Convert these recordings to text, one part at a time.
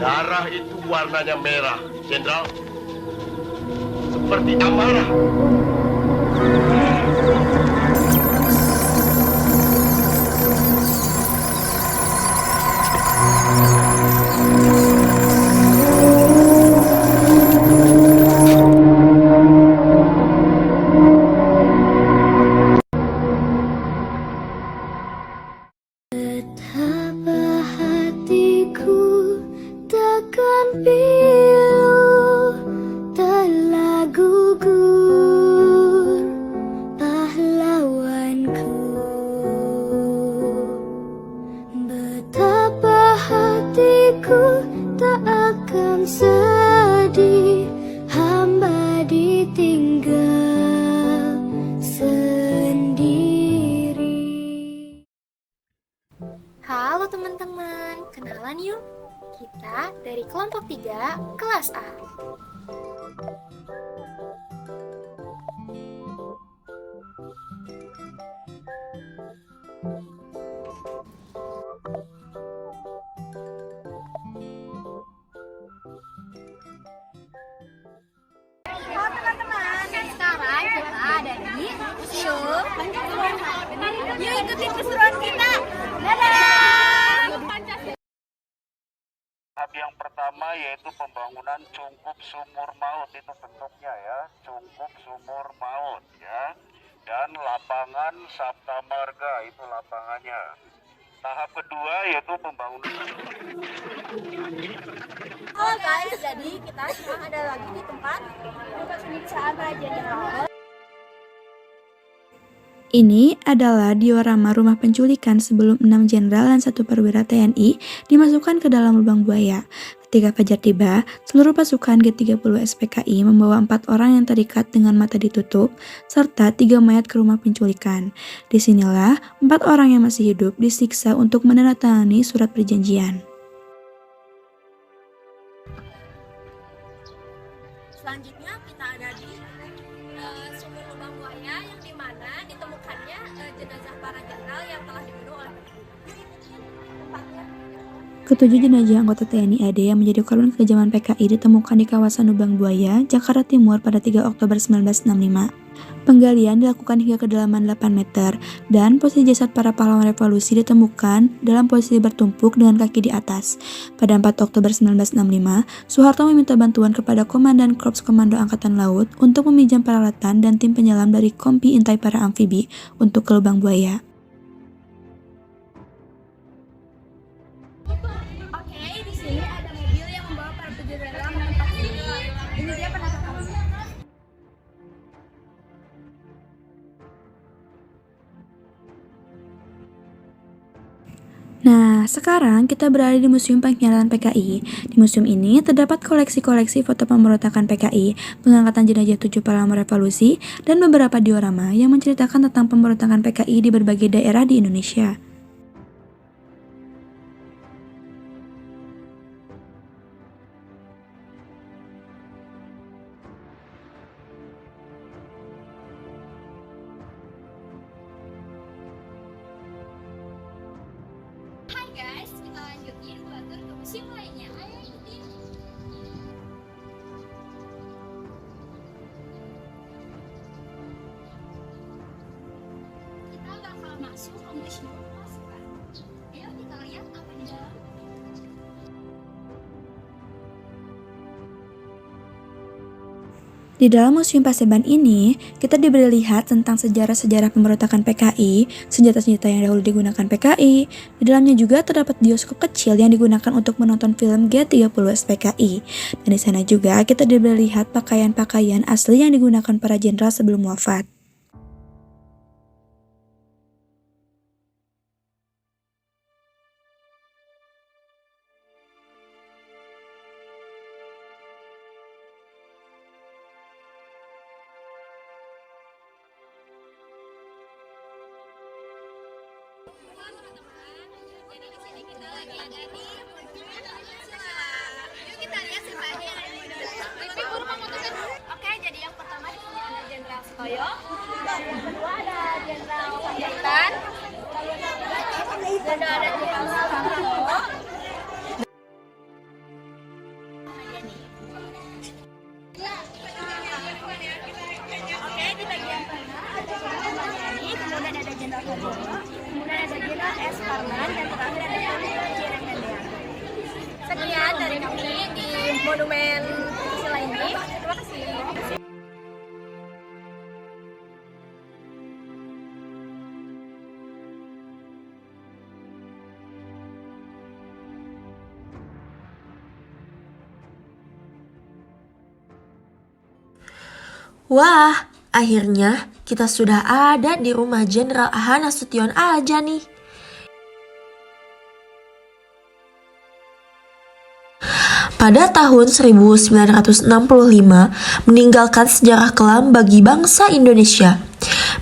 Darah itu warnanya merah, Jenderal. Seperti amarah. Betapa hatiku takkan pilu, telah gugur pahlawanku. Betapa hatiku tak akan sedih, hamba ditinggal sendiri. Halo teman-teman, kenalan yuk. Kita dari kelompok 3, kelas A. Halo teman-teman, sekarang kita ada di museum Pancasila. Yuk ikutin keseruan kita. Dadah! Tahap yang pertama yaitu pembangunan Cungkup Sumur Maut, itu bentuknya ya, Cungkup Sumur Maut ya. Dan lapangan Sabta Marga, itu lapangannya. Tahap kedua yaitu pembangunan. Halo guys, jadi kita sekarang ada lagi di tempat pemeriksaan Raja Jenderal. Ini adalah diorama rumah penculikan sebelum 6 jenderal dan 1 perwira TNI dimasukkan ke dalam lubang buaya. Ketika fajar tiba, seluruh pasukan G30 SPKI membawa 4 orang yang terikat dengan mata ditutup, serta 3 mayat ke rumah penculikan. Disinilah 4 orang yang masih hidup disiksa untuk menandatangani surat perjanjian. Selanjutnya kita ada di sumur lubang buaya yang dimana ditemukannya jenazah para jenderal yang telah dibunuh oleh tempatnya. Ketujuh jenazah anggota TNI AD yang menjadi korban kekejaman PKI ditemukan di kawasan Lubang Buaya, Jakarta Timur pada 3 Oktober 1965. Penggalian dilakukan hingga kedalaman 8 meter, dan posisi jasad para pahlawan revolusi ditemukan dalam posisi bertumpuk dengan kaki di atas. Pada 4 Oktober 1965, Soeharto meminta bantuan kepada Komandan Korps Komando Angkatan Laut untuk meminjam peralatan dan tim penyelam dari Kompi Intai Para Amfibi untuk ke Lubang Buaya. Oke, di sini ada mobil yang membawa para jenderal ke tempat ini. Ini dia penatatannya. Nah, sekarang kita berada di Museum Pengkhianatan PKI. Di museum ini terdapat koleksi-koleksi foto pemberontakan PKI, pengangkatan jenazah 7 pahlawan revolusi, dan beberapa diorama yang menceritakan tentang pemberontakan PKI di berbagai daerah di Indonesia. Hai guys, kita lanjutin buat tur ke museum lainnya. Ayo ikutin. Kita bakal masuk ke museum pasukan. Ayo kita lihat apa di dalam. Di dalam Museum Paseban ini, kita diberi lihat tentang sejarah-sejarah pemberontakan PKI, senjata-senjata yang dahulu digunakan PKI. Di dalamnya juga terdapat bioskop kecil yang digunakan untuk menonton film G30 SPKI. Dan di sana juga kita diberi lihat pakaian-pakaian asli yang digunakan para jenderal sebelum wafat. Jadi di sini kita lagi ada di Yuk kita lihat semuanya. Pipi buru pemotongan. Oke, jadi yang pertama di sini ada Jenderal Sutoyo, yang kedua ada Jenderal Panjaitan, dan ada Jenderal Soekarno. Ahmadiyani. Oke, di bagian tengah ada Jenderal Ahmadiyani, kemudian ada Jenderal Prabowo, kemudian ada Jenderal S. Parman, dan terakhir ada Jenderal J. Tendean. Sekian dari kami di Monumen Pancasila ini. Terima kasih. Wah, akhirnya kita sudah ada di rumah Jenderal A.H. Nasution aja nih. Pada tahun 1965, meninggalkan sejarah kelam bagi bangsa Indonesia.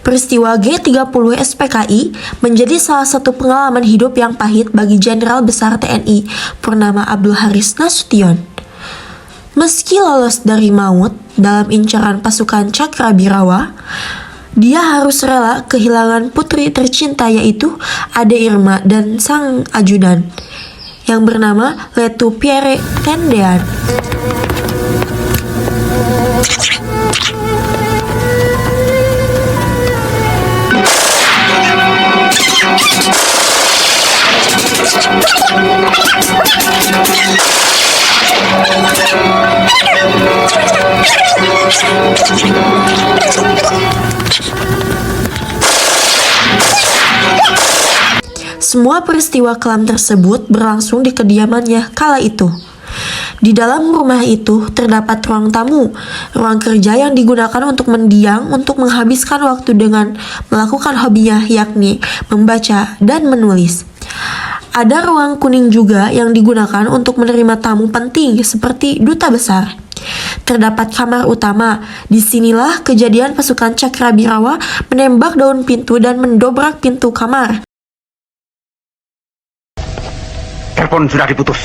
Peristiwa G30 SPKI menjadi salah satu pengalaman hidup yang pahit bagi Jenderal Besar TNI Purnama Abdul Haris Nasution. Meski lolos dari maut dalam incaran pasukan Cakrabirawa, dia harus rela kehilangan putri tercinta yaitu Ade Irma dan sang ajudan yang bernama Letu Pierre Tendean. Semua peristiwa kelam tersebut berlangsung di kediamannya kala itu. Di dalam rumah itu terdapat ruang tamu, ruang kerja yang digunakan untuk mendiang untuk menghabiskan waktu dengan melakukan hobinya yakni membaca dan menulis. Ada ruang kuning juga yang digunakan untuk menerima tamu penting seperti duta besar. Terdapat kamar utama. Disinilah kejadian pasukan Cakrabirawa menembak daun pintu dan mendobrak pintu kamar. Telepon sudah diputus.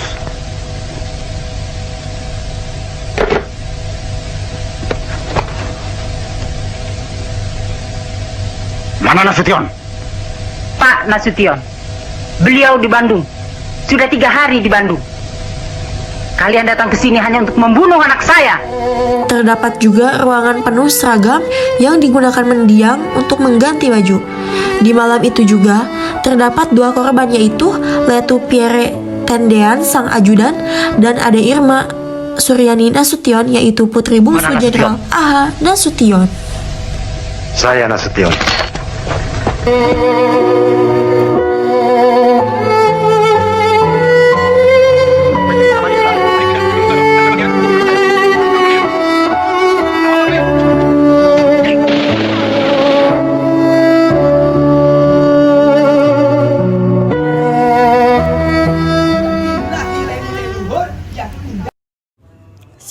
Mana Nasution? Pak Nasution, beliau di Bandung. Sudah 3 hari di Bandung. Kalian datang ke sini hanya untuk membunuh anak saya. Terdapat juga ruangan penuh seragam yang digunakan mendiang untuk mengganti baju. Di malam itu juga terdapat 2 korban yaitu Letu Pierre Tendean sang ajudan dan Ade Irma Suryani Nasution yaitu putri bungsu Jenderal A.H. Nasution. Saya Nasution.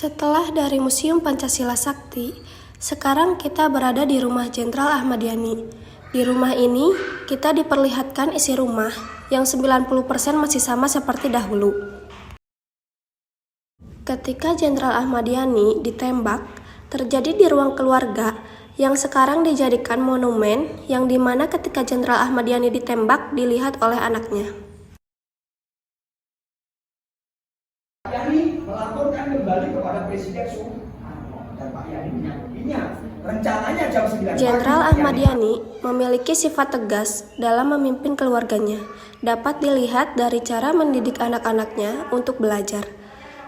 Setelah dari Museum Pancasila Sakti, sekarang kita berada di rumah Jenderal Ahmadiyani. Di rumah ini, kita diperlihatkan isi rumah yang 90% masih sama seperti dahulu. Ketika Jenderal Ahmadiyani ditembak, terjadi di ruang keluarga yang sekarang dijadikan monumen yang dimana ketika Jenderal Ahmadiyani ditembak dilihat oleh anaknya. Melaporkan kembali kepada Presiden Soekarno dan Pak Yani menyangkutinya. Rencananya jam 9 pagi. Jenderal Ahmadiyani memiliki sifat tegas dalam memimpin keluarganya. Dapat dilihat dari cara mendidik anak-anaknya untuk belajar.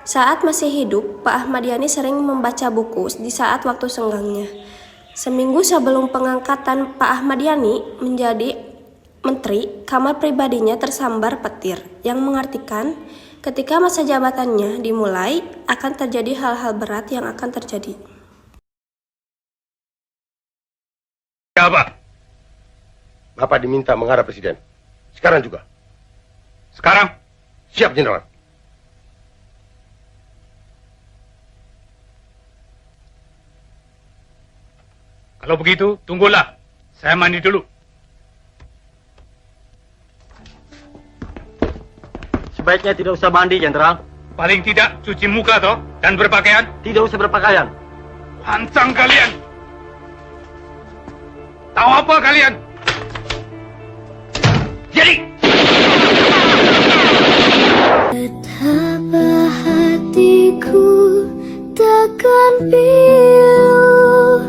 Saat masih hidup, Pak Ahmadiyani sering membaca buku di saat waktu senggangnya. Seminggu sebelum pengangkatan Pak Ahmadiyani menjadi menteri, kamar pribadinya tersambar petir, yang mengartikan ketika masa jabatannya dimulai, akan terjadi hal-hal berat yang akan terjadi. Apa? Bapak diminta menghadap Presiden. Sekarang juga. Sekarang? Siap, Jenderal. Kalau begitu, tunggulah. Saya mandi dulu. Sebaiknya tidak usah mandi, Jenderal. Paling tidak cuci muka toh dan berpakaian. Tidak usah berpakaian. Hancang kalian. Tahu apa kalian? Jadi. Betapa hatiku takkan pilu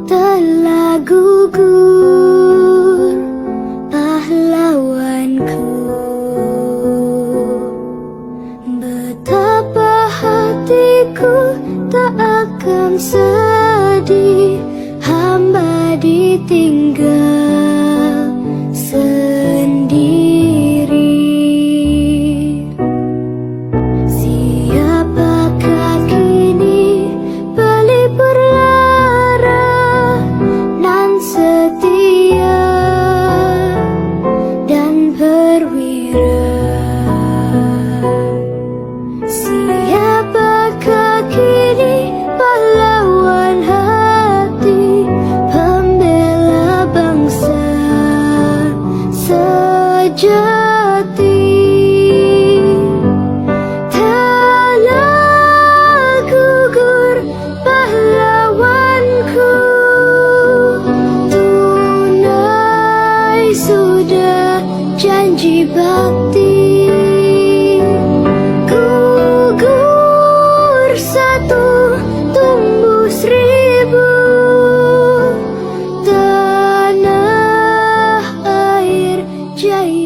telah gugur pahlawanku. Betapa hatiku tak akan sedih hamba ditinggal sendiri. Siapakah kini pelipur lara nan setia dan perwira? Siapakah kini pahlawan hati, pembela bangsa sejati? Telah gugur pahlawanku, tunai sudah janji bakti. Gugur satu, tumbuh seribu, tanah air jaya.